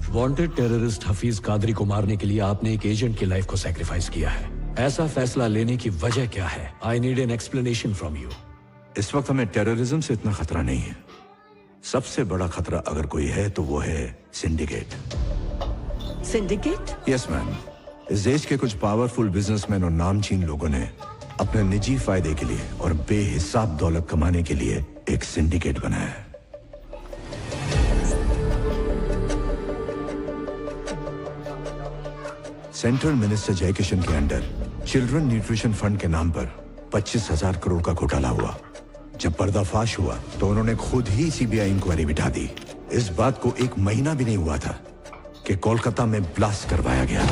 Wanted terrorist Hafeez Qadri को मारने के लिए आपने एक एजेंट की लाइफ को सैक्रिफाइस किया है। ऐसा फैसला लेने की वजह क्या है? I need an explanation from you. इस वक्त हमें टेररिज्म से इतना खतरा नहीं है। सबसे बड़ा खतरा अगर कोई है तो वो है सिंडिकेट। सिंडिकेट? Yes ma'am. इस देश के कुछ पावरफुल बिजनेसमैन और नामचीन लोगों ने अपने निजी फायदे के लिए और बेहिसाब दौलत कमाने के लिए एक सिंडिकेट बनाया है। सेंट्रल मिनिस्टर जयकिशन के अंडर चिल्ड्रन न्यूट्रिशन फंड के नाम पर 25,000 करोड़ का घोटाला हुआ। जब पर्दाफाश हुआ तो उन्होंने खुद ही सीबीआई इंक्वायरी बिठा दी। इस बात को 1 महीना भी नहीं हुआ था कि कोलकाता में ब्लास्ट करवाया गया।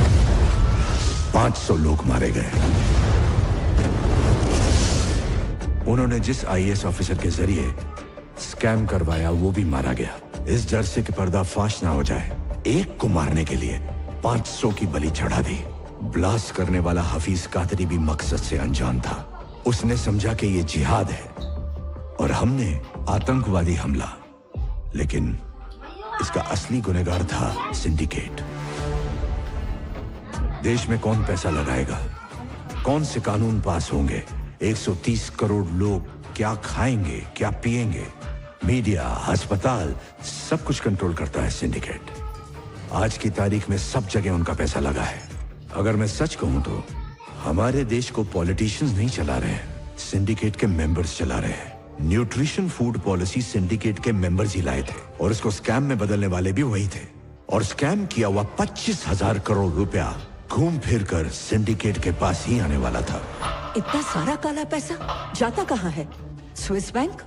500 लोग मारे गए। उन्होंने जिस आईएएस ऑफिसर के जरिए स्कैम करवाया वो भी मारा गया। इस डर से कि पर्दाफाश ना हो जाए, एक को मारने के लिए 500 की बलि चढ़ा दी। ब्लास्ट करने वाला हफीज कादरी भी मकसद से अनजान था। उसने समझा कि ये जिहाद है और हमने आतंकवादी हमला, लेकिन इसका असली गुनहगार था सिंडिकेट। देश में कौन पैसा लगाएगा, कौन से कानून पास होंगे, 130 करोड़ लोग क्या खाएंगे, क्या पिएंगे, मीडिया, अस्पताल, सब कुछ कंट्रोल करता है सिंडिकेट। आज की तारीख में सब जगह उनका पैसा लगा है। अगर मैं सच कहूं तो हमारे देश को पॉलिटिशियंस नहीं चला रहे हैं, सिंडिकेट के मेंबर्स चला रहे हैं। न्यूट्रिशन फूड पॉलिसी सिंडिकेट के मेंबर्स ही लाए थे और इसको स्कैम में बदलने वाले भी वही थे। और स्कैम किया हुआ 25,000 करोड़ रुपया घूम फिर कर सिंडिकेट के पास ही आने वाला था। इतना सारा काला पैसा जाता कहाँ है? Swiss bank?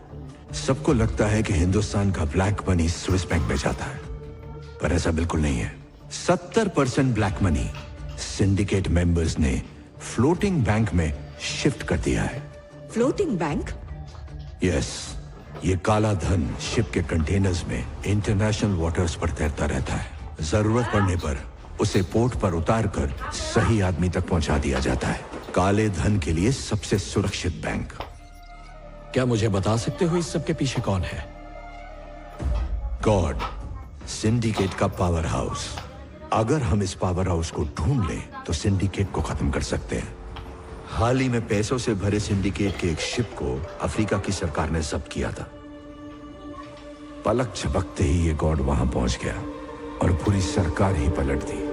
सबको लगता है कि हिंदुस्तान का ब्लैक मनी स्विस बैंक में जाता है, पर ऐसा बिल्कुल नहीं है। 70% ब्लैक मनी सिंडिकेट मेंबर्स ने फ्लोटिंग बैंक में शिफ्ट कर दिया है। Floating bank? यस, ये काला धन शिप के कंटेनर्स में इंटरनेशनल वाटर्स पर तैरता रहता है। जरूरत पड़ने पर उसे पोर्ट पर उतारकर सही आदमी तक पहुंचा दिया जाता है। काले धन के लिए सबसे सुरक्षित बैंक। क्या मुझे बता सकते हो इस सब के पीछे कौन है? गॉड, सिंडिकेट का पावर हाउस। अगर हम इस पावर हाउस को ढूंढ लें तो सिंडिकेट को खत्म कर सकते हैं। हाल ही में पैसों से भरे सिंडिकेट के एक शिप को अफ्रीका की सरकार ने जब्त किया था। पलक झपकते ही ये गॉड वहां पहुंच गया और पूरी सरकार ही पलट दी।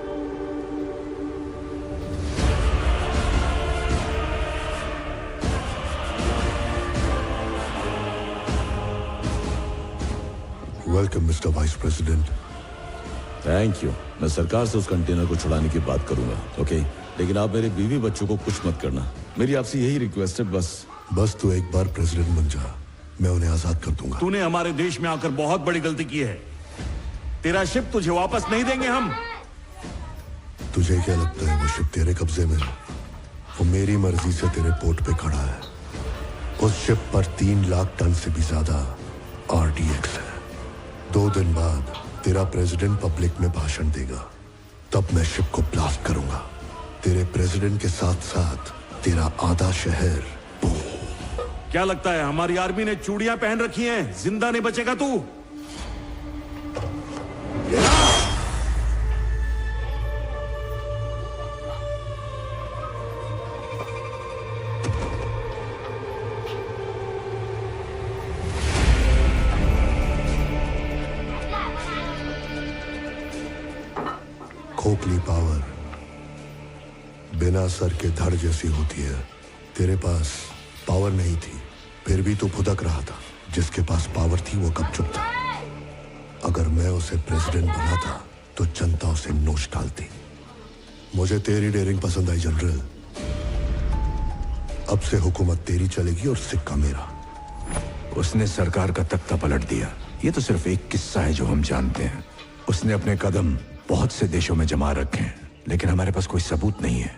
Welcome mister vice president. Thank you. मैं सरकार से उस कंटेनर को छुड़ाने की बात करूंगा, ओके? लेकिन आप मेरे बीवी बच्चों को कुछ मत करना। मेरी आपसे यही रिक्वेस्ट है बस तू एक बार प्रेसिडेंट बन जा, मैं उन्हें आजाद कर दूंगा। तूने हमारे देश में आकर बहुत बड़ी गलती की है। तेरा शिप तुझे वापस नहीं देंगे हम। तुझे क्या लगता है वो शिप तेरे कब्जे में? वो मेरी मर्जी से तेरे पोर्ट पे खड़ा है। उस शिप पर 3 लाख टन से भी ज्यादा RDX है। 2 दिन बाद तेरा प्रेसिडेंट पब्लिक में भाषण देगा, तब मैं शिप को ब्लास्ट करूंगा। तेरे प्रेसिडेंट के साथ साथ तेरा आधा शहर। क्या लगता है हमारी आर्मी ने चूड़ियां पहन रखी हैं? जिंदा नहीं बचेगा तू। खोखली पावर बिना सर के धड़ जैसी होती है। तेरे पास पावर नहीं थी, फिर भी तू फुदक रहा था। जिसके पास पावर थी वो कब चुप था? अगर मैं उसे प्रेसिडेंट बना था तो जनता उसे नोच डालती। मुझे तेरी डेयरिंग पसंद आई जनरल। अब से हुकूमत तेरी चलेगी और सिक्का मेरा। उसने सरकार का तख्ता पलट दिया। ये तो सिर्फ एक किस्सा है जो हम जानते हैं। उसने अपने कदम बहुत से देशों में जमा रखे हैं, लेकिन हमारे पास कोई सबूत नहीं है।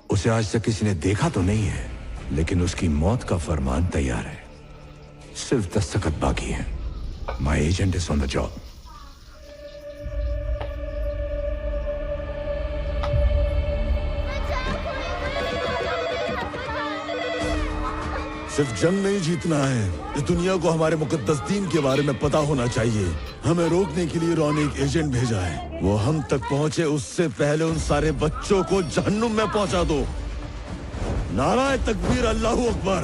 उसे आज तक किसी ने देखा तो नहीं है, लेकिन उसकी मौत का फरमान तैयार है। सिर्फ दस्तखत बाकी है। My agent is on the job. सिर्फ जंग नहीं जीतना है, इस दुनिया को हमारे मुकद्दस दीन के बारे में पता होना चाहिए। हमें रोकने के लिए रॉन एक एजेंट भेजा है। वो हम तक पहुंचे उससे पहले उन सारे बच्चों को जहन्नुम में पहुंचा दो। नाराए तकबीर, अल्लाहू अकबर।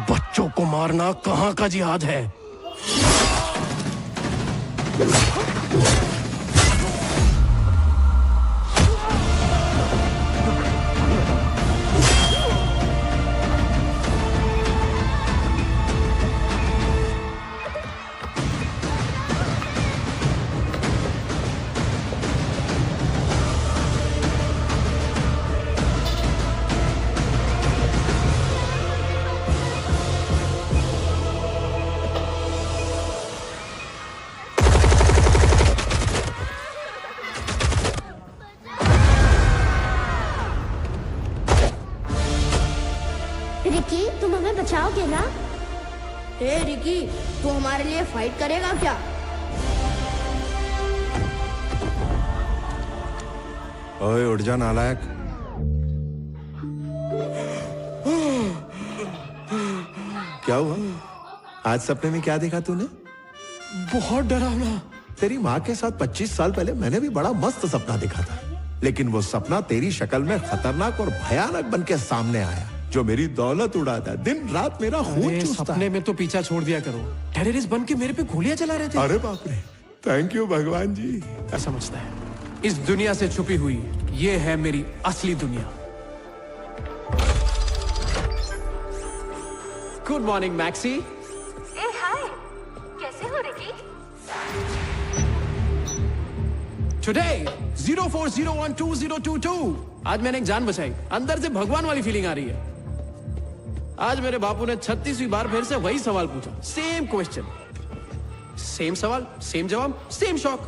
बच्चों को मारना कहाँ का जिहाद है? रिकी, तुम हमें बचाओगे ना? हे रिकी, तू हमारे लिए फाइट करेगा क्या? ओए उठ जा नालायक। क्या हुआ? आज सपने में क्या देखा तूने? बहुत डरावना। तेरी माँ के साथ 25 साल पहले मैंने भी बड़ा मस्त सपना देखा था, लेकिन वो सपना तेरी शक्ल में खतरनाक और भयानक बन के सामने आया, जो मेरी दौलत उड़ाता है, दिन रात मेरा खून चूसता है। सपने में तो पीछा छोड़ दिया करो। टेररिस्ट बन के मेरे पे गोलियां चला रहे थे। अरे बाप रे, थैंक यू भगवान जी। क्या समझता है? इस दुनिया से छुपी हुई ये है मेरी असली दुनिया। Good morning Maxi. ए हाय, कैसे हो रिकी? टुडे 04012022। आज मैंने एक जान बचाई। अंदर से भगवान वाली फीलिंग आ रही है। आज मेरे बापू ने 36वीं बार फिर से वही सवाल पूछा। सेम क्वेश्चन, सेम सवाल, सेम जवाब, सेम शॉक।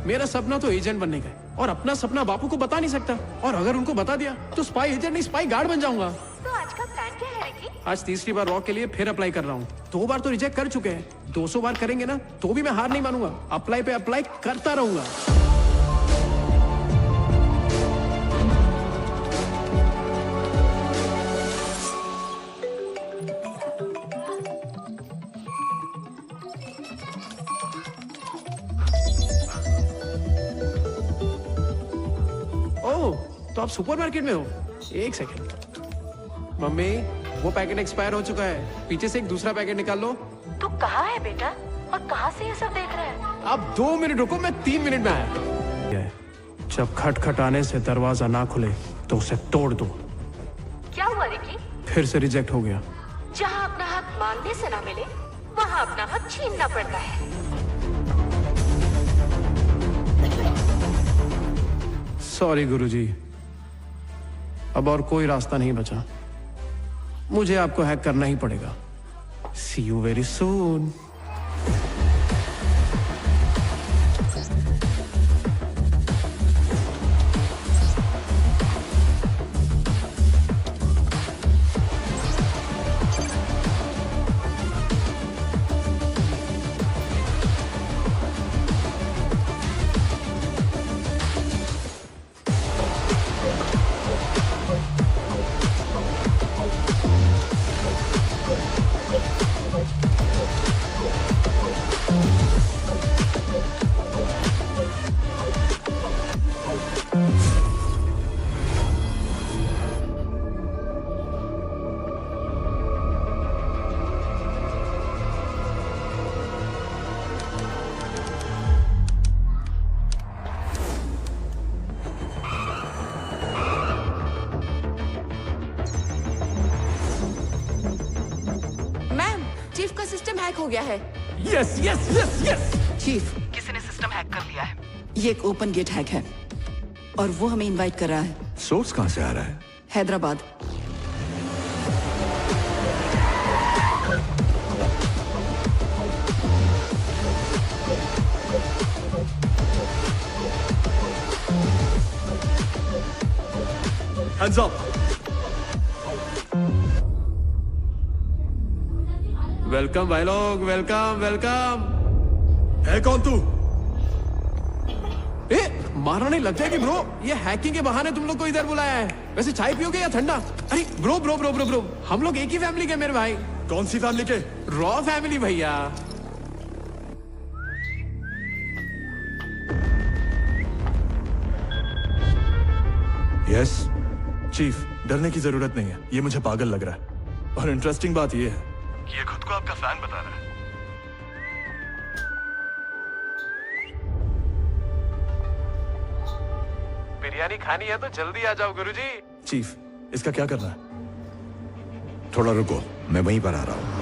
मेरा सपना तो एजेंट बनने का है, और अपना सपना बापू को बता नहीं सकता। और अगर उनको बता दिया तो स्पाई एजेंट नहीं, स्पाई गार्ड बन जाऊंगा। तो आज का प्लान क्या है रिकी? आज तीसरी बार रॉक के लिए फिर अप्लाई कर रहा हूँ। 2 बार तो रिजेक्ट कर चुके हैं, 200 बार करेंगे ना तो भी मैं हार नहीं मानूंगा। अप्लाई पे अप्लाई करता रहूंगा। ओह, तो आप सुपरमार्केट में हो? एक सेकंड। मम्मी, वो पैकेट एक्सपायर हो चुका है, पीछे से एक दूसरा पैकेट निकाल लो। तू कहाँ है बेटा, और कहाँ से ये सब देख रहा है? आप 2 मिनट रुको, मैं 3 मिनट में आया। जब खटखटाने से दरवाजा ना खुले तो उसे तोड़ दो। क्या हुआ रिकी? फिर से रिजेक्ट हो गया। जहाँ अपना हक मांगने से ना मिले, वहाँ अपना हक छीनना पड़ता है। सॉरी गुरुजी, अब और कोई रास्ता नहीं बचा। मुझे आपको हैक करना ही पड़ेगा। सी यू वेरी सून। चीफ का सिस्टम हैक हो गया है। Yes yes yes yes. Chief, किसी ने सिस्टम हैक कर लिया है। ये एक ओपन गेट हैक है और वो हमें इनवाइट कर रहा है। सोर्स कहां से आ रहा है? हैदराबाद। Hands up. वेलकम भाई लोग, वेलकम वेलकम। है कौन तू? ए, मारना नहीं लग जाएगी ब्रो। ये हैकिंग के बहाने तुम लोग को इधर बुलाया है। वैसे चाय पियोगे या ठंडा? अरे bro bro bro bro bro, हम लोग एक ही फैमिली के मेरे भाई। कौन सी फैमिली के? रॉ फैमिली भैया। यस चीफ, डरने की जरूरत नहीं है। ये मुझे पागल लग रहा है। और इंटरेस्टिंग बात ये है कि ये खुद को आपका फैन बता रहा है। बिरयानी खानी है तो जल्दी आ जाओ गुरुजी। चीफ, इसका क्या करना है? थोड़ा रुको, मैं वहीं पर आ रहा हूं।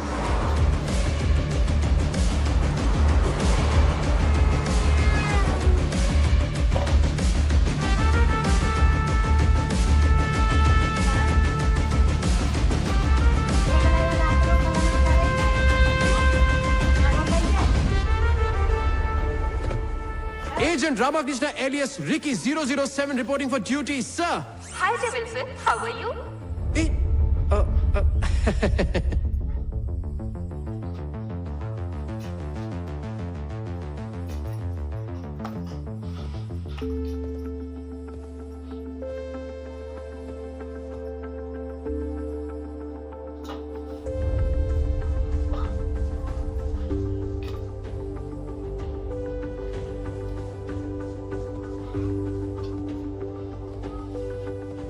Agent Ramakrishna alias Ricky 007 reporting for duty, sir. Hi, Wilson. How are you?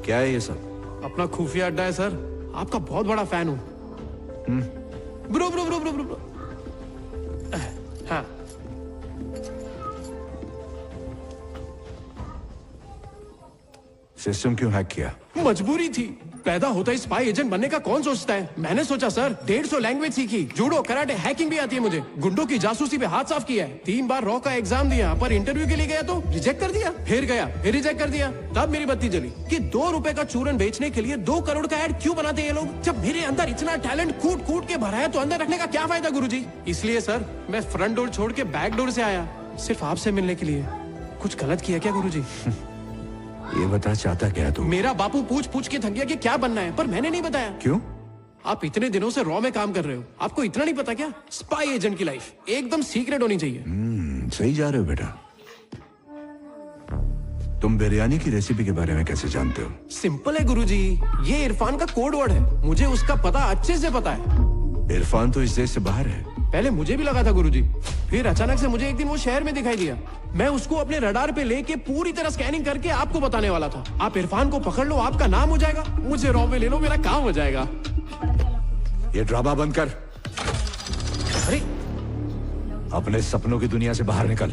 क्या है ये सब? अपना खुफिया अड्डा है सर। आपका बहुत बड़ा फैन हूं। Bro bro bro bro bro bro. हाँ, सिस्टम क्यों हैक किया? मजबूरी थी। पैदा होता ही स्पाई एजेंट बनने का कौन सोचता है। मैंने सोचा सर, 150 लैंग्वेज सीखी, जूडो, कराटे, हैकिंग भी आती है मुझे। गुंडों की जासूसी पे हाथ साफ किया है। 3 बार रॉ का एग्जाम दिया, पर इंटरव्यू के लिए गया तो रिजेक्ट कर दिया। फिर गया, फिर रिजेक्ट कर दिया। तब मेरी बत्ती जली कि 2 रुपए का चूरन बेचने के लिए 2 करोड़ का एड क्यों बनाते हैं ये लोग। जब मेरे अंदर इतना टैलेंट कूट कूट के भरा है तो अंदर रखने का क्या फायदा गुरुजी। इसलिए सर, मैं फ्रंट डोर छोड़ के बैक डोर से आया, सिर्फ आपसे मिलने के लिए। कुछ गलत किया क्या गुरुजी? ये बता, चाहता क्या तू? मेरा बापू पूछ पूछ के थक गया कि क्या बनना है, पर मैंने नहीं बताया। क्यों? आप इतने दिनों से रॉ में काम कर रहे हो, आपको इतना नहीं पता क्या? स्पाई एजेंट की लाइफ एकदम सीक्रेट होनी चाहिए। सही जा रहे हो बेटा। तुम बिरयानी की रेसिपी के बारे में कैसे जानते हो? सिंपल है गुरुजी, ये इरफान का कोड वर्ड है। मुझे उसका पता अच्छे से पता है। इरफान तो इस देश से बाहर है। पहले मुझे भी लगा था गुरुजी, फिर अचानक से मुझे एक दिन वो शहर में दिखाई दिया। मैं उसको अपने रडार पे लेके पूरी तरह स्कैनिंग करके आपको बताने वाला था। आप इरफान को पकड़ लो, आपका नाम हो जाएगा। मुझे रॉ में ले लो, मेरा काम हो जाएगा। ये ड्रामा बंद कर। अरे, अपने सपनों की दुनिया से बाहर निकल।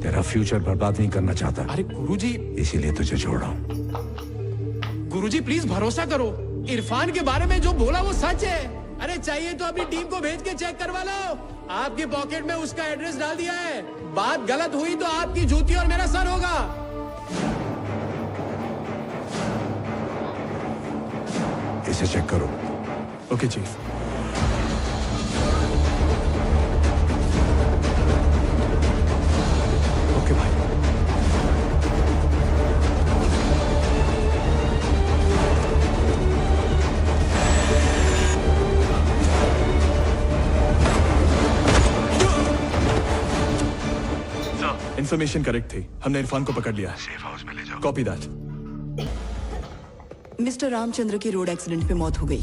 तेरा फ्यूचर बर्बाद नहीं करना चाहता। अरे गुरुजी, इसीलिए तुझे छोड़ रहा हूं। गुरुजी प्लीज भरोसा करो, इरफान के बारे में जो बोला वो सच है। अरे चाहिए तो अपनी टीम को भेज के चेक करवा लो। आपकी पॉकेट में उसका एड्रेस डाल दिया है। बात गलत हुई तो आपकी जूती और मेरा सर होगा। इसे चेक करो। Okay chief. ओके भाई। इंफॉर्मेशन करेक्ट थी, हमने इरफान को पकड़ लिया है। सेफ हाउस में ले जाओ। Copy that. मिस्टर रामचंद्र की रोड एक्सीडेंट में मौत हो गई।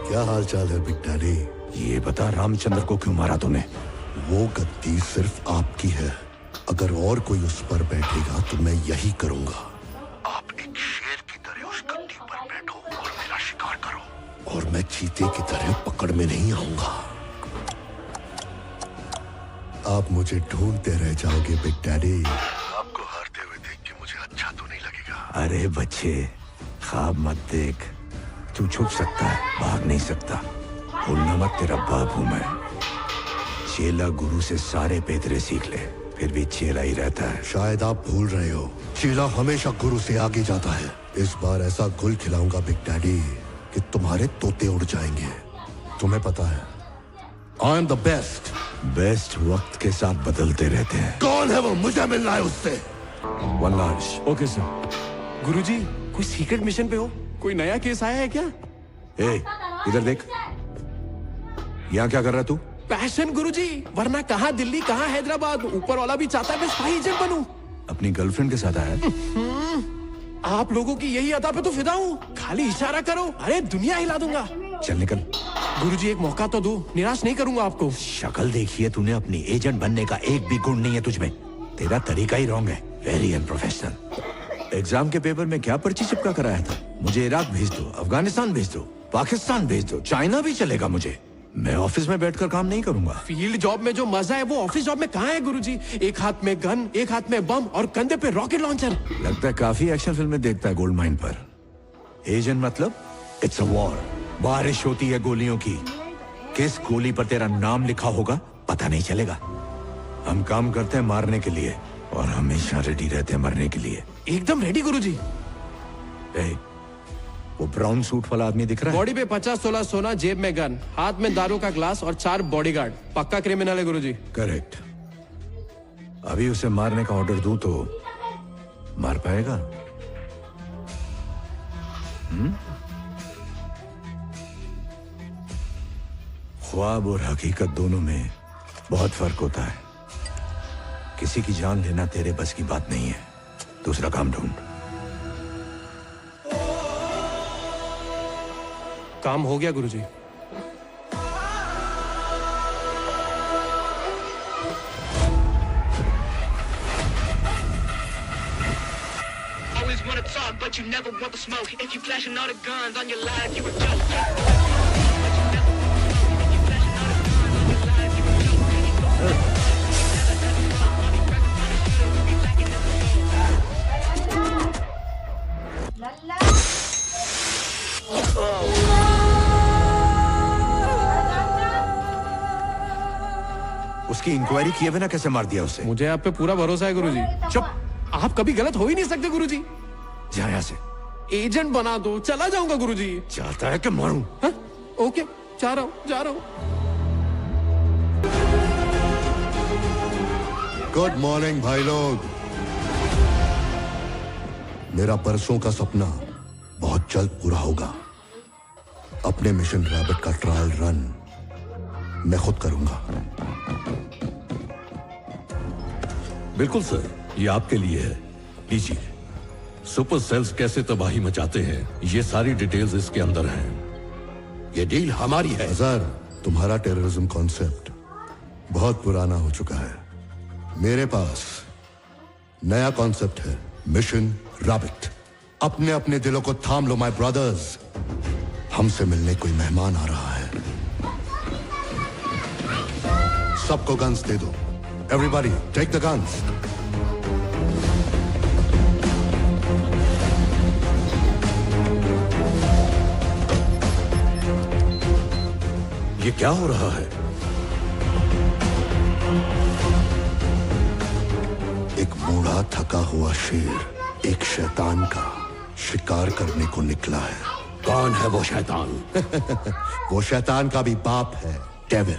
क्या हाल चाल है बिग डैडी? ये बता, रामचंद्र को क्यों मारा तूने? वो गद्दी सिर्फ आपकी है। अगर और कोई उस पर बैठेगा तो मैं यही करूंगा। आप एक शेर की तरह उस गद्दी पर बैठो और मेरा शिकार करो, और मैं चीते की तरह पकड़ में नहीं आऊंगा। आप मुझे ढूंढते रह जाओगे बिग डैडी। आपको हारते हुए देख के मुझे अच्छा तो नहीं लगेगा। अरे बच्चे, ख्वाब मत देख। तू छुप सकता है, भाग नहीं सकता। भूलना मत, तेरा बाप हूं मैं। चेला गुरु से सारे पेतरे सीख ले, फिर भी चेला ही रहता है। शायद आप भूल रहे हो, चेला हमेशा गुरु से आगे जाता है। इस बार ऐसा गुल खिलाऊंगा बिग डैडी कि तुम्हारे तोते उड़ जाएंगे। तुम्हें पता है, आई एम द बेस्ट। बेस्ट वक्त के साथ बदलते रहते हैं। कौन है वो? मुझे मिलना है उससे। One large. Okay sir. Guruji, कोई सीक्रेट मिशन पे हो? कोई नया केस आया है क्या? ए, इधर देख। यहाँ क्या कर रहा तू? पैशन गुरुजी, वरना कहाँ दिल्ली कहाँ हैदराबाद। ऊपर वाला भी चाहता है मैं स्पाई एजेंट बनूं। अपनी गर्लफ्रेंड के साथ आया? आप लोगों की यही अदा पे तो फिदा हूँ। खाली इशारा करो, अरे दुनिया हिला दूंगा। चल निकल। गुरुजी एक मौका तो दो, निराश नहीं करूंगा आपको। शक्ल देखिए तूने, अपनी एजेंट बनने का एक भी गुण नहीं है तुझमें। तेरा तरीका ही रॉन्ग है, वेरी अनप्रोफेशनल। एग्जाम के पेपर में क्या पर्ची चिपका कराया था? मुझे इराक भेज दो, अफगानिस्तान भेज दो, पाकिस्तान भेज दो, चाइना भी चलेगा मुझे। मैं ऑफिस में बैठकर काम नहीं करूंगा। फील्ड जॉब में जो मजा है वो ऑफिस जॉब में कहाँ है गुरुजी? एक हाथ में गन, एक हाथ में बम और कंधे पे रॉकेट लॉन्चर। लगता है काफी एक्शन फिल्में देखता है गोल्ड माइन पर। एजेंट मतलब इट्स अ वॉर। बारिश होती है गोलियों की, किस गोली पर तेरा नाम लिखा होगा पता नहीं चलेगा। हम काम करते हैं मारने के लिए और हमेशा रेडी रहते हैं मरने के लिए। एकदम रेडी गुरुजी। वो ब्राउन सूट वाला आदमी दिख रहा है? बॉडी पे 50 तोला सोना, जेब में गन, हाथ में दारू का ग्लास और 4 बॉडीगार्ड। पक्का क्रिमिनल है गुरुजी। करेक्ट। अभी उसे मारने का ऑर्डर दूं तो मार पाएगा? ख्वाब और हकीकत दोनों में बहुत फर्क होता है। किसी की जान लेना तेरे बस की बात नहीं है। दूसरा काम ढूंढ। काम हो गया गुरुजी। Always wanna talk, but you never want the smoke. If you flashing all the guns on your life, you a joke. उसकी इंक्वायरी किए बिना कैसे मार दिया उसे? मुझे आप पे पूरा भरोसा है गुरुजी। चुप, आप कभी गलत हो ही नहीं सकते गुरुजी। जा यहाँ से। एजेंट बना दो, चला जाऊंगा गुरुजी। चाहता है कि मारूं? हाँ? ओके, जा रहा हूँ। गुड मॉर्निंग भाई लोग। मेरा परसों का सपना बहुत जल्द पूरा होगा। अपने मिशन रैबिट का ट्रायल रन मैं खुद करूंगा। बिल्कुल सर, ये आपके लिए है। लीजिए। सुपर सेल्स कैसे तबाही मचाते हैं, ये सारी डिटेल्स इसके अंदर हैं। ये डील हमारी है। सर, तुम्हारा टेररिज्म कॉन्सेप्ट बहुत पुराना हो चुका है। मेरे पास नया कॉन्सेप्ट है, मिशन रैबिट। अपने अपने दिलों को थाम लो माय ब्रदर्स। हमसे मिलने कोई मेहमान आ रहा है। सबको गन्स दे दो। Everybody take the guns. ये क्या हो रहा है? एक बूढ़ा थका हुआ शेर एक शैतान का शिकार करने को निकला है। कौन है वो शैतान? वो शैतान का भी बाप है, डेविल।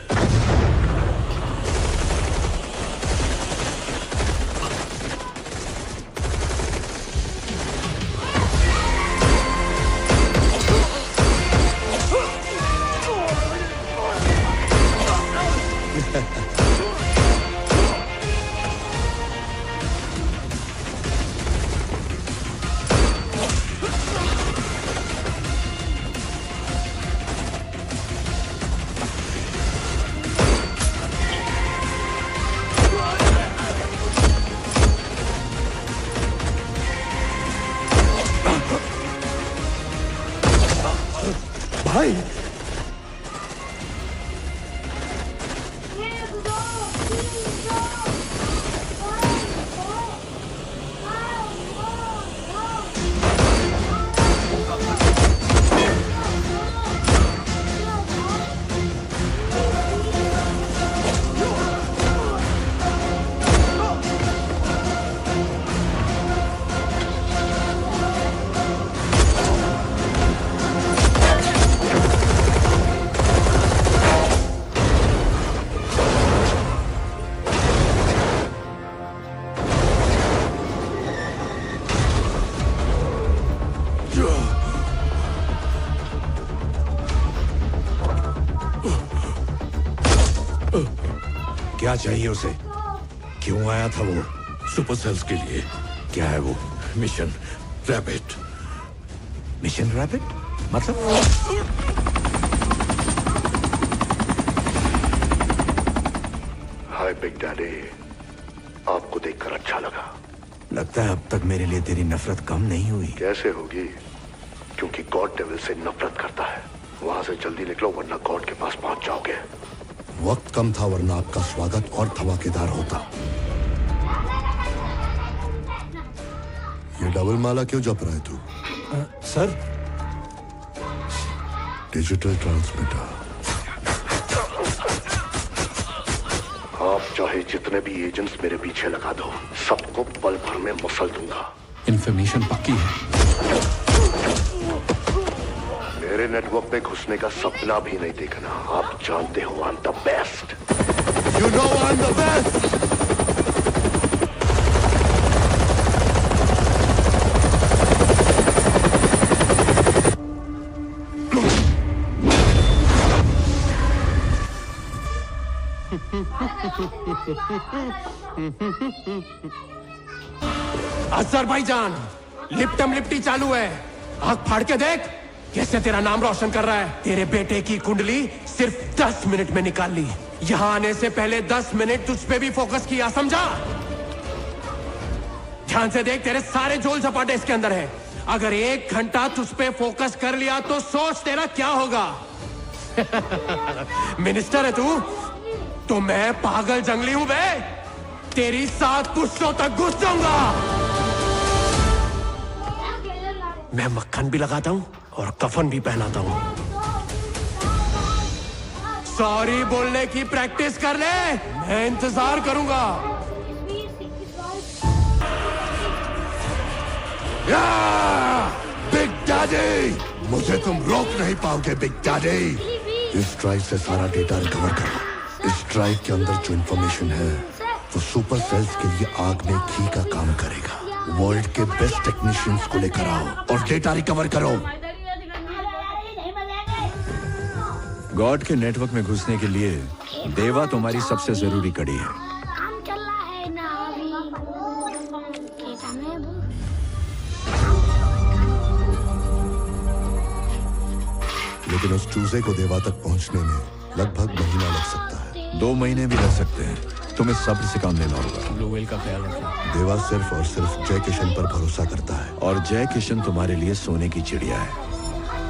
क्या चाहिए उसे? क्यों आया था वो? सुपर सेल्स के लिए। क्या है वो? Mission rabbit. मिशन रैबिट मतलब? हाय बिग डैडी, आपको देखकर अच्छा लगा। लगता है अब तक मेरे लिए तेरी नफरत कम नहीं हुई। कैसे होगी? क्योंकि गॉड डेविल से नफरत करता है। वहां से जल्दी निकलो वरना गॉड के पास पहुंच जाओगे। वक्त कम था वरना आपका स्वागत और धमाकेदार होता। ये डबल माला क्यों जप रहा है तू? Sir, digital transmitter. आप चाहे जितने भी एजेंट्स मेरे पीछे लगा दो, सबको पल भर में मसल दूंगा। इंफॉर्मेशन पक्की है। मेरे नेटवर्क पे घुसने का सपना भी नहीं देखना। आप जानते हो I am the best. You know I am the best. Azerbaijan, लिप्टम लिप्टी चालू है। आंख फाड़ के देख कैसे तेरा नाम रोशन कर रहा है। तेरे बेटे की कुंडली सिर्फ 10 मिनट में निकाल ली। यहां आने से पहले 10 मिनट तुझ पे भी फोकस किया, समझा? ध्यान से देख, तेरे सारे झोल झपाटे इसके अंदर है। अगर 1 घंटा तुझ पे फोकस कर लिया तो सोच तेरा क्या होगा। मिनिस्टर है तू तो मैं पागल जंगली हूं बे। तेरी 7 पुश्तों तक घुस जाऊंगा। मैं मक्खन भी लगाता हूं और कफन भी पहनाता हूं। सॉरी बोलने की प्रैक्टिस कर ले, मैं इंतजार करूंगा। बिग डैडी, मुझे तुम रोक नहीं पाओगे बिग डैडी। इस ड्राइव से सारा डेटा रिकवर करो। इस ड्राइव के अंदर जो इंफॉर्मेशन है वो सुपर सेल्स के लिए आग में घी का काम करेगा। वर्ल्ड के बेस्ट टेक्नीशियंस को लेकर आओ और डेटा रिकवर करो। गॉड के नेटवर्क में घुसने के लिए देवा तुम्हारी सबसे जरूरी कड़ी है। काम चल रहा है ना अभी। लेकिन उस चूजे को देवा तक पहुंचने में लगभग महीना लग सकता है। 2 महीने भी लग सकते हैं। तुम्हें सब्र से काम लेना होगा। ब्लू व्हेल का ख्याल रखना। देवा सिर्फ और सिर्फ जय किशन पर भरोसा करता है। और जय किशन तुम्हारे लिए सोने की चिड़िया है।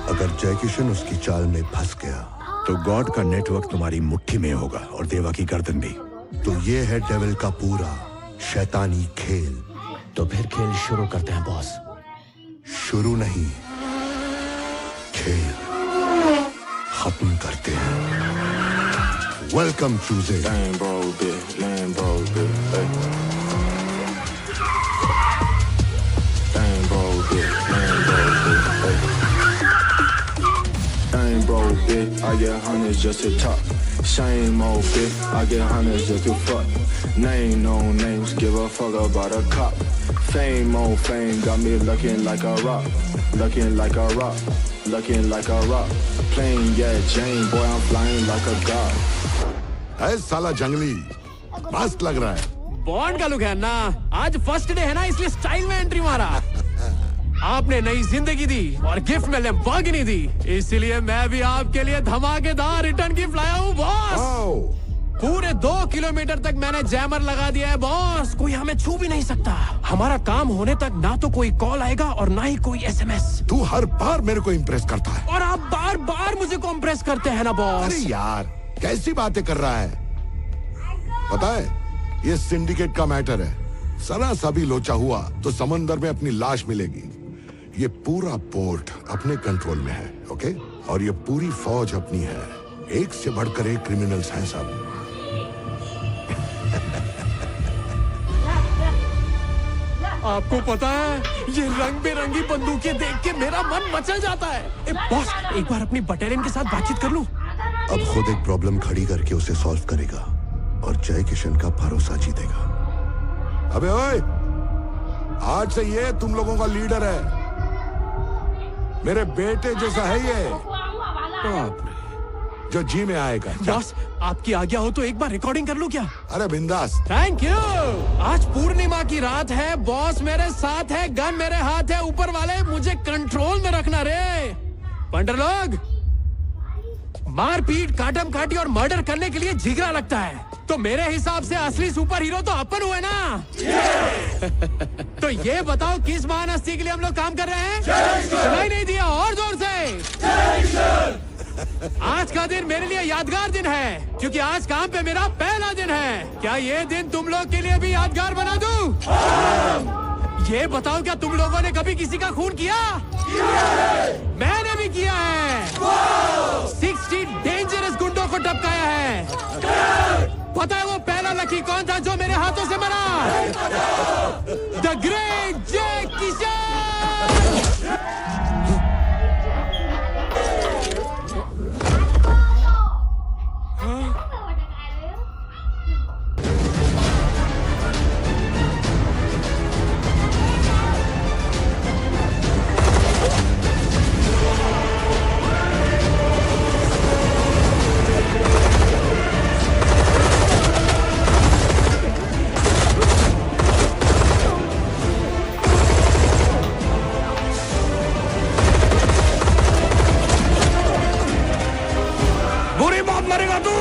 अगर जय किशन उसकी चाल में फंस गया तो गॉड का नेटवर्क तुम्हारी मुट्ठी में होगा और देवा की गर्दन भी। तो ये है डेविल का पूरा शैतानी खेल। तो फिर खेल शुरू करते हैं बॉस। शुरू नहीं, खेल खत्म करते हैं। वेलकम चूजे। I get hundreds just to talk. Same old bitch, I get hundreds just to fuck. Name no names, give a fuck about a cop. Fame on fame, got me looking like a rock. Looking like a rock, looking like a rock. Playing yeah, Jane, boy, I'm flying like a god. है साला जंगली, मस्त लग रहा है। Bond का look है ना। आज फर्स्ट डे है ना, इसलिए स्टाइल में एंट्री मारा। आपने नई जिंदगी दी और गिफ्ट में लैम्बोर्गिनी दी, इसलिए मैं भी आपके लिए धमाकेदार रिटर्न गिफ्ट लाया हूँ बॉस। पूरे 2 किलोमीटर तक मैंने जैमर लगा दिया है बॉस। कोई हमें छू भी नहीं सकता। हमारा काम होने तक ना तो कोई कॉल आएगा और ना ही कोई SMS। तू हर बार मेरे को इम्प्रेस करता है और आप बार बार मुझे को इम्प्रेस करते हैं ना बॉस। अरे यार कैसी बातें कर रहा है। पता है ये सिंडिकेट का मैटर है। जरा सा भी लोचा हुआ तो समंदर में अपनी लाश मिलेगी। ये पूरा पोर्ट अपने कंट्रोल में है, ओके? और ये पूरी फौज अपनी है। एक से बढ़कर एक क्रिमिनल्स हैं सब। आपको पता है ये रंग बेरंगी बंदूकें देख के मेरा मन मचल जाता है। बॉस एक बार अपनी बटालियन के साथ बातचीत कर लूं? अब खुद एक प्रॉब्लम खड़ी करके उसे सॉल्व करेगा और जय किशन का भरोसा जीतेगा। अबे ओए, आज से ये तुम लोगों का लीडर है। मेरे बेटे जैसा है ये। बाप रे, जो जी में आएगा। बॉस, आपकी आज्ञा हो तो एक बार रिकॉर्डिंग कर लूं क्या? अरे बिंदास। Thank you. आज पूर्णिमा की रात है, बॉस मेरे साथ है, गन मेरे हाथ है, ऊपर वाले मुझे कंट्रोल में रखना रे। पंडर लोग, मारपीट, काटम काटी और मर्डर करने के लिए जिगरा लगता है, तो मेरे हिसाब से असली सुपर हीरो तो अपन हुए ना। तो ये बताओ किस महान हस्ती के लिए हम लोग काम कर रहे हैं? सुनाई नहीं दिया? और जोर से। आज का दिन मेरे लिए यादगार दिन है, क्योंकि आज काम पे मेरा पहला दिन है। क्या ये दिन तुम लोग के लिए भी यादगार बना दूं? ये बताओ, क्या तुम लोगों ने कभी किसी का खून किया? मैंने भी किया है। 60 डेंजरस गुंडों को टपकाया है। पता है वो पहला लकी कौन था जो मेरे हाथों से मरा? द ग्रेट जय किशन। मरेगा तू।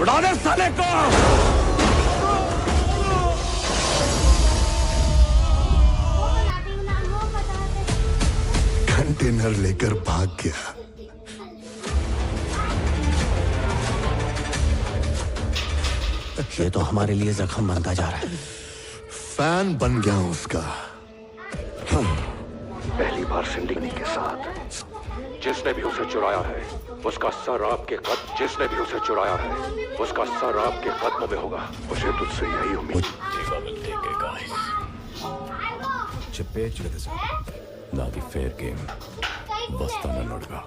उड़ा दे साले को। कंटेनर लेकर भाग गया। ये तो हमारे लिए जख्म बनता जा रहा है। फैन बन गया हूं उसका। पहली बार सिंडिनी के साथ। जिसने भी उसे चुराया है उसका सर आपके कदम, जिसने भी उसे चुराया है उसका सर आपके कदमों में होगा। मुझे तुझसे यही उम्मीद। చెప్పేది నాది ఫేర్ గేమ్, వస్తానన్నాడుగా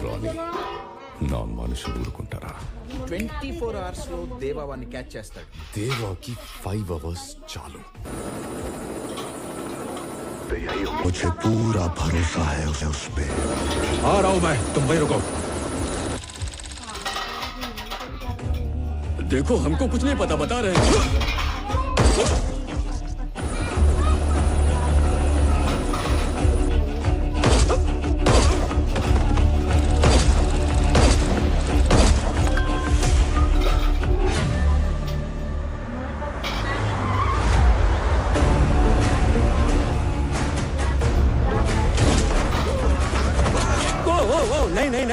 రాని నా మనుషులు ఊరుకుంటారా? 24 hours లో దేవాన్ని క్యాచ్ చేస్తాడు. దేవాకి 5 hours చాలు. मुझे पूरा भरोसा है उस पे। आ रहा हूं मैं, तुम वहीं रुको। देखो हमको कुछ नहीं पता, बता रहे हैं।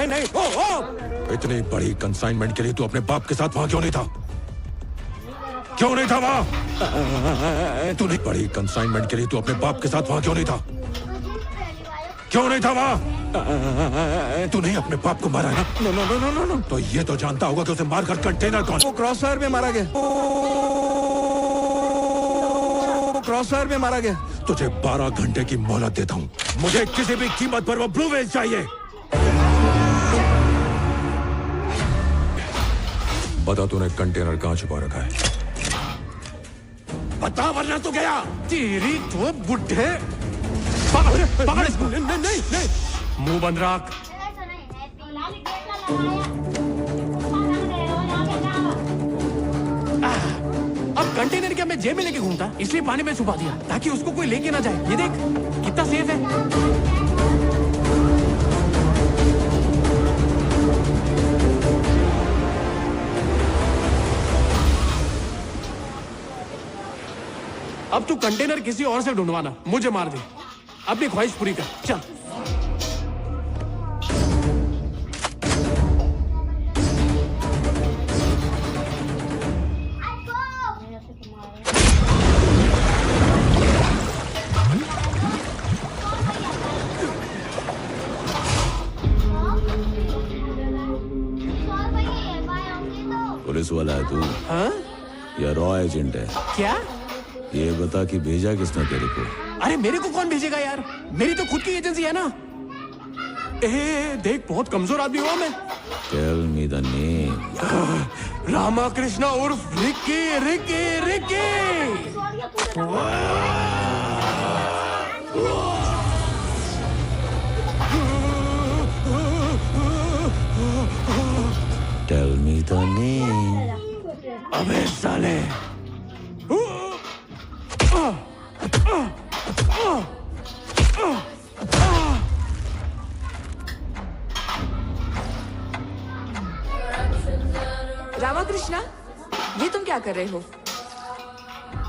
नहीं। इतनी बड़ी कंसाइनमेंट के लिए तू अपने बाप के साथ वहां क्यों नहीं था? क्यों नहीं था वहां? तू नहीं बड़ी कंसाइनमेंट के लिए तू अपने बाप के साथ वहां क्यों नहीं था? क्यों नहीं था वहां? तू नहीं अपने बाप को मारा है ना? नो। तो ये तो जानता होगा कि उसे मारकर कंटेनर कौन? वो क्रॉसफायर में मारा गया। क्रॉसफायर में मारा गया। तुझे 12 घंटे की मोहलत देता हूँ। मुझे किसी भी कीमत पर वो ब्लू वेल चाहिए। बता तूने कंटेनर कहाँ छुपा रखा है? बता वरना तू गया। तेरी तो बुढ़े। पकड़ इसको। नहीं। मुंह बंद रख। अब कंटेनर क्या मैं जेब में लेके घूमता, इसलिए पानी में छुपा दिया ताकि उसको कोई लेके ना जाए। ये देख कितना सेफ है। अब तू कंटेनर किसी और से ढूंढवाना, मुझे मार दे। अपनी ख्वाहिश पूरी कर, चल। पुलिस वाला है तू? हाँ? या रॉ एजेंट है? क्या? ये बता कि भेजा किसने तेरे को? अरे मेरे को कौन भेजेगा यार, मेरी तो खुद की एजेंसी है ना। देख बहुत कमजोर आदमी हूँ मैं। Tell me the name. Ramakrishna उर्फ Ricky Ricky Ricky. Tell me the name. अबे साले। रामाकृष्णा, ये तुम क्या कर रहे हो?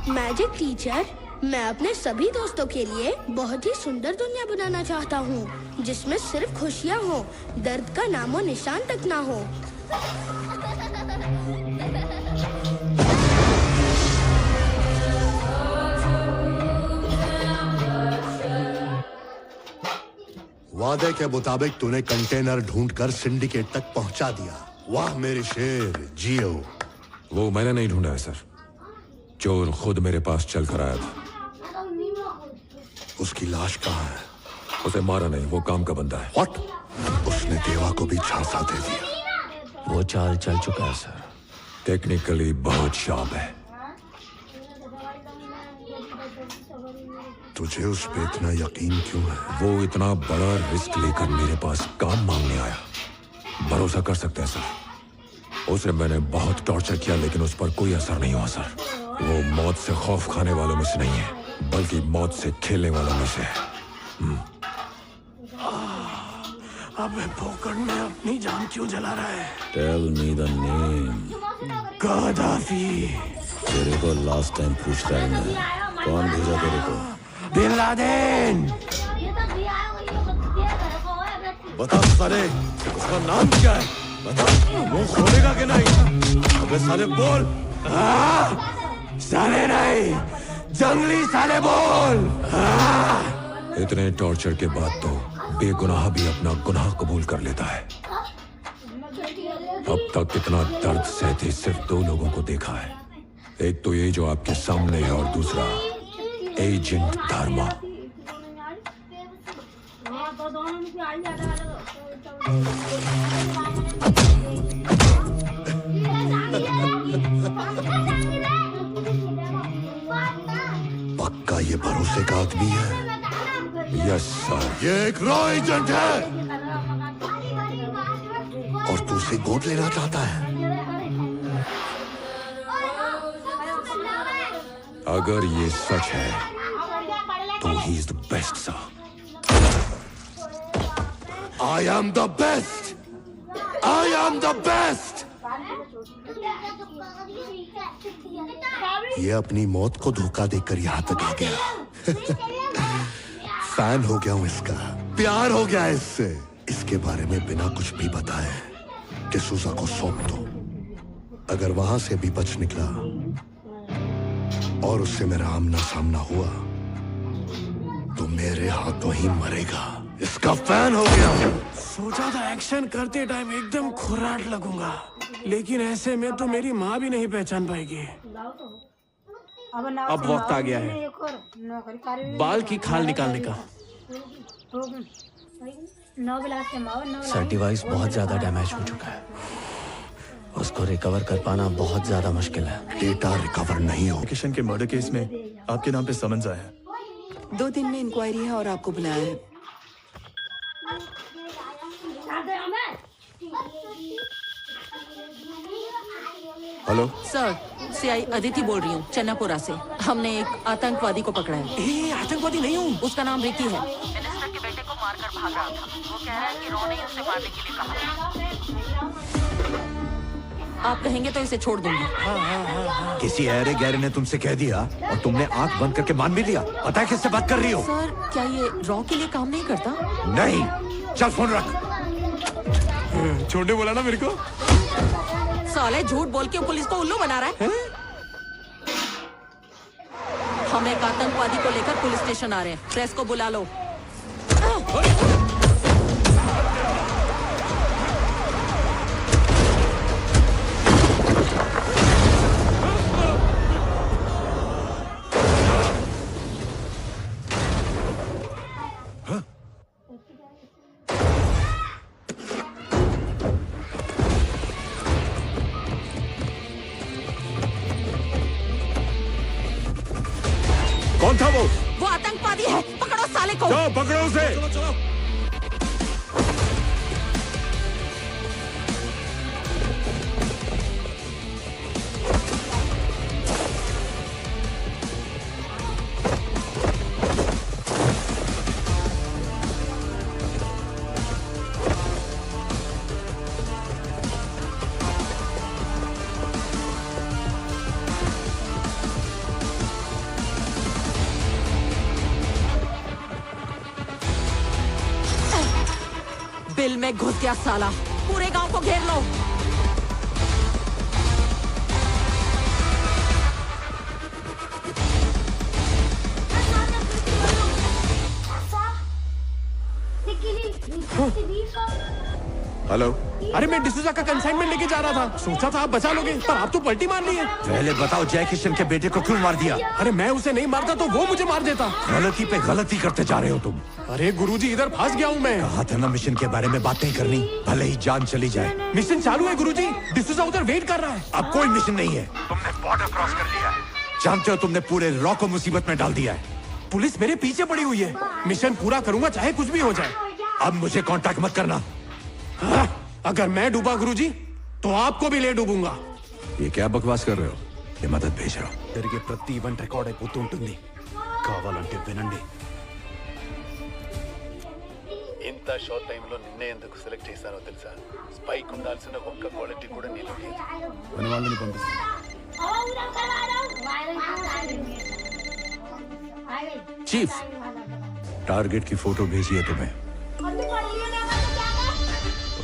मैजिक टीचर, मैं अपने सभी दोस्तों के लिए बहुत ही सुंदर दुनिया बनाना चाहता हूँ जिसमें सिर्फ खुशियाँ हो, दर्द का नामो निशान तक ना हो। वादे के मुताबिक तूने कंटेनर ढूंढकर सिंडिकेट तक पहुंचा दिया। वाह मेरे शेर, जियो। वो मैंने नहीं ढूंढा है सर, चोर खुद मेरे पास चल कर आया था। उसकी लाश कहाँ है? उसे मारा नहीं, वो काम का बंदा है। What? उसने देवा को भी झांसा दे दिया। वो चाल चल चुका है सर। टेक्निकली बहुत शार्प है। तुझे उस पे इतना यकीन क्यों है? वो इतना बड़ा रिस्क लेकर मेरे पास काम मांगने आया। भरोसा कर सकते हैं सर। उसे मैंने बहुत टॉर्चर किया लेकिन उस पर कोई असर नहीं हुआ सर। वो मौत से खौफ खाने वालों में से नहीं है, बल्कि मौत से खेलने वालों में से है। अबे पोकड़ में अपनी जान क्यों जला रहा है? Tell me the name. Gaddafi. तेरे को लास्ट टाइम पूछ रहा है मैं, कौन भेजा तेरे को? Bin Laden. बता साले, उसका नाम क्या है? बता, मुंह खोलेगा कि नहीं? अबे साले बोल। साले नहीं, जंगली साले बोल। इतने टॉर्चर के बाद तो बेगुनाह भी अपना गुनाह कबूल कर लेता है। अब तक इतना दर्द सहते सिर्फ दो लोगों को देखा है। एक तो ये जो आपके सामने है और दूसरा एजेंट धर्मा। पक्का ये भरोसे का आदमी है। Yes sir. ये एक रॉ एजेंट है और तू उसे गोद लेना चाहता है। अगर ये सच है तो he is the best sir. I am the best. I am the best. ये अपनी मौत को धोखा देकर यहाँ तक आ गया। फैन हो गया हूँ इसका, प्यार हो गया इससे। इसके बारे में बिना कुछ भी बताए डिसूजा को सौंप दो। अगर वहां से भी बच निकला और उससे मेरा आमना सामना हुआ तो मेरे हाथों ही मरेगा। इसका फैन हो गया। सोचा था एक्शन करते टाइम एकदम खुराट लगूंगा, लेकिन ऐसे में तो मेरी माँ भी नहीं पहचान पाएगी। अब वक्त आ गया है बाल की खाल निकालने का। सर, डिवाइस बहुत ज्यादा डैमेज हो चुका है, उसको रिकवर कर पाना बहुत ज्यादा मुश्किल है। डेटा रिकवर नहीं हो। किशन के मर्डर केस में आपके नाम पे समन्स आया है। 2 दिन में इंक्वायरी है और आपको बुलाया है। हेलो सर, सीआई अदिति बोल रही हूँ, चन्नापुरा से। हमने एक आतंकवादी को पकड़ा है। आतंकवादी नहीं हूँ, उसका नाम रिकी है। मिनिस्टर के बेटे को मारकर भाग रहा था। वो कह रहा है कि रॉ ने उसे मारने के लिए कहा। आप कहेंगे तो इसे छोड़ दूंगी। किसी अरे गहरे ने तुमसे कह दिया और तुमने आंख बंद करके मान भी लिया। पता है किससे बात कर रही हो? सर, क्या ये रॉ के लिए काम नहीं करता? नहीं, चल फोन रख। छोड़ने बोला ना मेरे को। साले झूठ बोल के पुलिस को उल्लू बना रहा है। हम एक आतंकवादी को लेकर पुलिस स्टेशन आ रहे हैं। प्रेस को बुला लो। कौन था वो आतंकवादी है, पकड़ो साले को। जाओ पकड़ो उसे। बिल में घुस गया साला, पूरे गांव को घेर लो। हेलो। अरे मैं डिसूजा का कंसाइनमेंट लेके जा रहा था, सोचा था आप बचा लोगे, पर आप तो पलटी मार लिए। पहले बताओ जय किशन के बेटे को क्यों मार दिया? अरे मैं उसे नहीं मारता तो वो मुझे मार देता। गलती पे गलती करते जा रहे हो तुम। अरे गुरुजी इधर फंस गया हूँ मैं। कहा था ना मिशन के बारे में बात नहीं करनी, भले ही जान चली जाए। मिशन चालू है गुरुजी, डिसूजा उधर वेट कर रहा है। अब कोई मिशन नहीं है, तुमने बॉर्डर क्रॉस कर लिया है। जानते हो तुमने पूरे रॉ को मुसीबत में डाल दिया है। पुलिस मेरे पीछे पड़ी हुई है, मिशन पूरा करूंगा चाहे कुछ भी हो जाए। अब मुझे कांटेक्ट मत करना। अगर मैं डूबा गुरुजी तो आपको भी ले डूबूंगा। ये क्या बकवास कर रहे हो? ये मदद भेज रहा हूं। జరిగే ప్రతి ఈవెంట్ రికార్డ్ అయిపోతూ ఉంటుంది, కావాలంటే వినండి. ఇంత షార్ట్ టైంలో నిన్నే ఎందుకు సెలెక్ట్ చేశానో తెలుసా? స్పైక్ ఉండాల్సిన ఒక్క క్వాలిటీ కూడా నీలో లేదు. మన వాళ్ళని పంపిస్తాను. चीफ, टारगेट की फोटो भेजी है तुम्हें।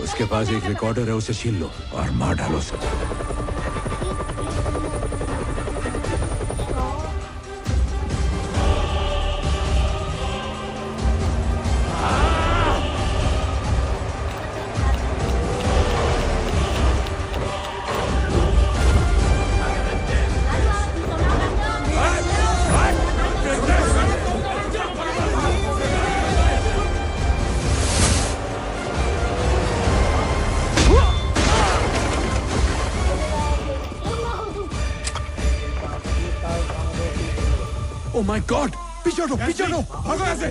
उसके पास एक रिकॉर्डर है, उसे छीन लो और मार डालो सब। ओ माय गॉड, पीछे हटो, भागो ऐसे।